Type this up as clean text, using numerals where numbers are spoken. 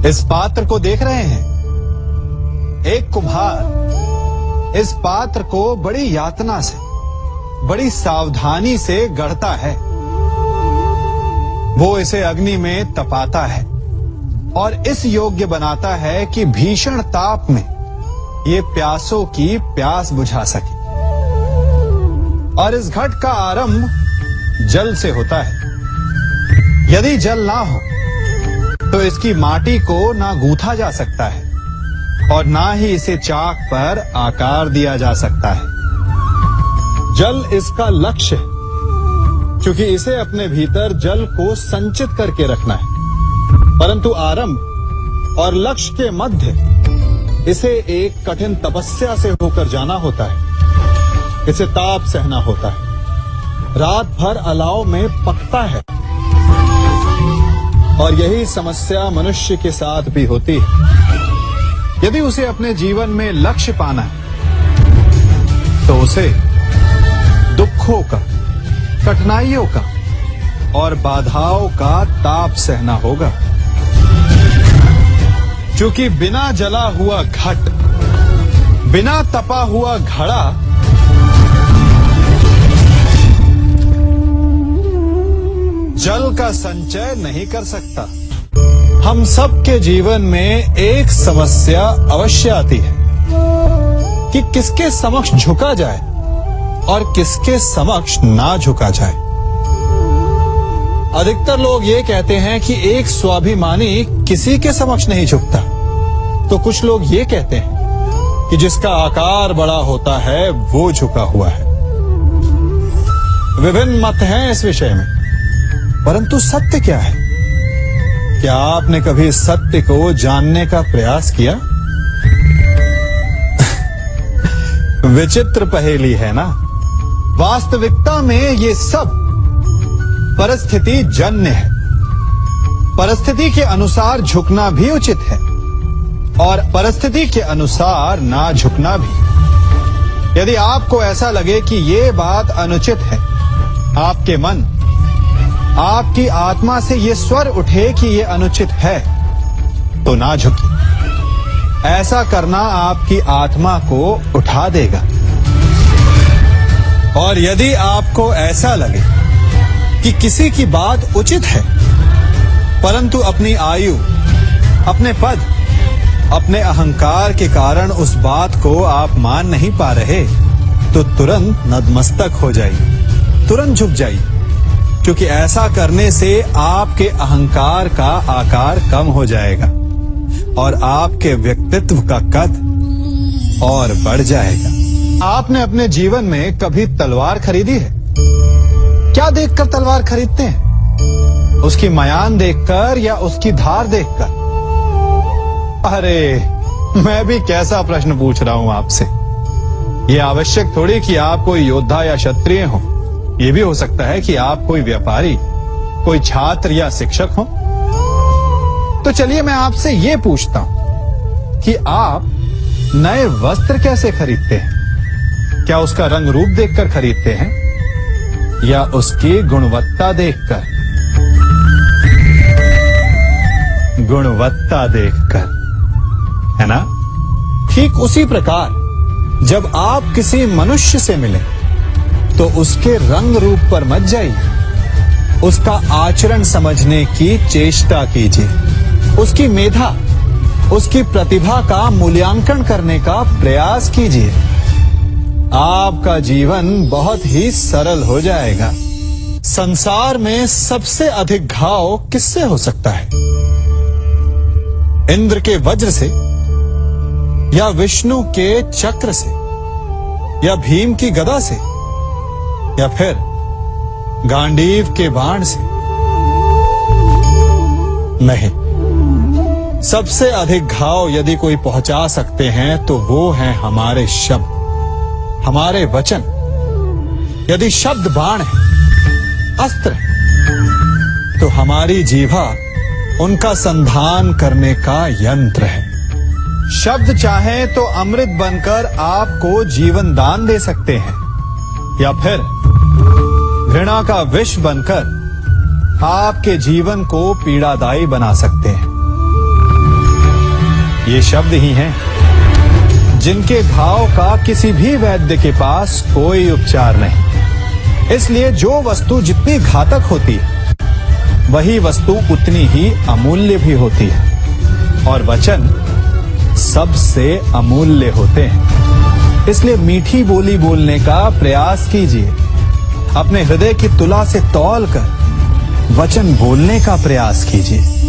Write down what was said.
इस पात्र को देख रहे हैं? एक कुम्हार इस पात्र को बड़ी यातना से, बड़ी सावधानी से गढ़ता है। वो इसे अग्नि में तपाता है और इस योग्य बनाता है कि भीषण ताप में ये प्यासों की प्यास बुझा सके। और इस घट का आरंभ जल से होता है। यदि जल ना हो तो इसकी माटी को ना गूंथा जा सकता है और ना ही इसे चाक पर आकार दिया जा सकता है। जल इसका लक्ष्य है, क्योंकि इसे अपने भीतर जल को संचित करके रखना है। परंतु आरंभ और लक्ष्य के मध्य इसे एक कठिन तपस्या से होकर जाना होता है। इसे ताप सहना होता है, रात भर अलाव में पकता है। और यही समस्या मनुष्य के साथ भी होती है। यदि उसे अपने जीवन में लक्ष्य पाना है तो उसे दुखों का, कठिनाइयों का और बाधाओं का ताप सहना होगा। क्योंकि बिना जला हुआ घट, बिना तपा हुआ घड़ा जल का संचय नहीं कर सकता। हम सबके जीवन में एक समस्या अवश्य आती है कि किसके समक्ष झुका जाए और किसके समक्ष ना झुका जाए। अधिकतर लोग ये कहते हैं कि एक स्वाभिमानी किसी के समक्ष नहीं झुकता, तो कुछ लोग ये कहते हैं कि जिसका आकार बड़ा होता है वो झुका हुआ है। विभिन्न मत हैं इस विषय में, परंतु सत्य क्या है? क्या आपने कभी इस सत्य को जानने का प्रयास किया? विचित्र पहेली है ना? वास्तविकता में ये सब परिस्थिति जन्य है। परिस्थिति के अनुसार झुकना भी उचित है और परिस्थिति के अनुसार ना झुकना भी। यदि आपको ऐसा लगे कि ये बात अनुचित है, आपके मन, आपकी आत्मा से ये स्वर उठे कि ये अनुचित है, तो ना झुकिए। ऐसा करना आपकी आत्मा को उठा देगा। और यदि आपको ऐसा लगे कि किसी की बात उचित है, परंतु अपनी आयु, अपने पद, अपने अहंकार के कारण उस बात को आप मान नहीं पा रहे, तो तुरंत नतमस्तक हो जाइए, तुरंत झुक जाइए। क्योंकि ऐसा करने से आपके अहंकार का आकार कम हो जाएगा और आपके व्यक्तित्व का कद और बढ़ जाएगा। आपने अपने जीवन में कभी तलवार खरीदी है? क्या देखकर तलवार खरीदते हैं? उसकी मयान देखकर या उसकी धार देखकर? अरे, मैं भी कैसा प्रश्न पूछ रहा हूं आपसे। यह आवश्यक थोड़ी कि आप कोई योद्धा या क्षत्रिय हो। ये भी हो सकता है कि आप कोई व्यापारी, कोई छात्र या शिक्षक हो। तो चलिए मैं आपसे ये पूछता हूं कि आप नए वस्त्र कैसे खरीदते हैं? क्या उसका रंग रूप देखकर खरीदते हैं या उसकी गुणवत्ता देखकर? गुणवत्ता देखकर, है ना? ठीक उसी प्रकार जब आप किसी मनुष्य से मिले तो उसके रंग रूप पर मत जाइए, उसका आचरण समझने की चेष्टा कीजिए, उसकी मेधा, उसकी प्रतिभा का मूल्यांकन करने का प्रयास कीजिए। आपका जीवन बहुत ही सरल हो जाएगा। संसार में सबसे अधिक घाव किससे हो सकता है? इंद्र के वज्र से या विष्णु के चक्र से या भीम की गदा से या फिर गांडीव के बाण से? नहीं। सबसे अधिक घाव यदि कोई पहुंचा सकते हैं तो वो हैं हमारे शब्द, हमारे वचन। यदि शब्द बाण है, अस्त्र है, तो हमारी जीवा उनका संधान करने का यंत्र है। शब्द चाहे तो अमृत बनकर आपको जीवन दान दे सकते हैं या फिर घृणा का विष बनकर आपके जीवन को पीड़ादायी बना सकते हैं। ये शब्द ही हैं जिनके घाव का किसी भी वैद्य के पास कोई उपचार नहीं। इसलिए जो वस्तु जितनी घातक होती है वही वस्तु उतनी ही अमूल्य भी होती है, और वचन सबसे अमूल्य होते हैं। इसलिए मीठी बोली बोलने का प्रयास कीजिए। अपने हृदय की तुला से तौल कर वचन बोलने का प्रयास कीजिए।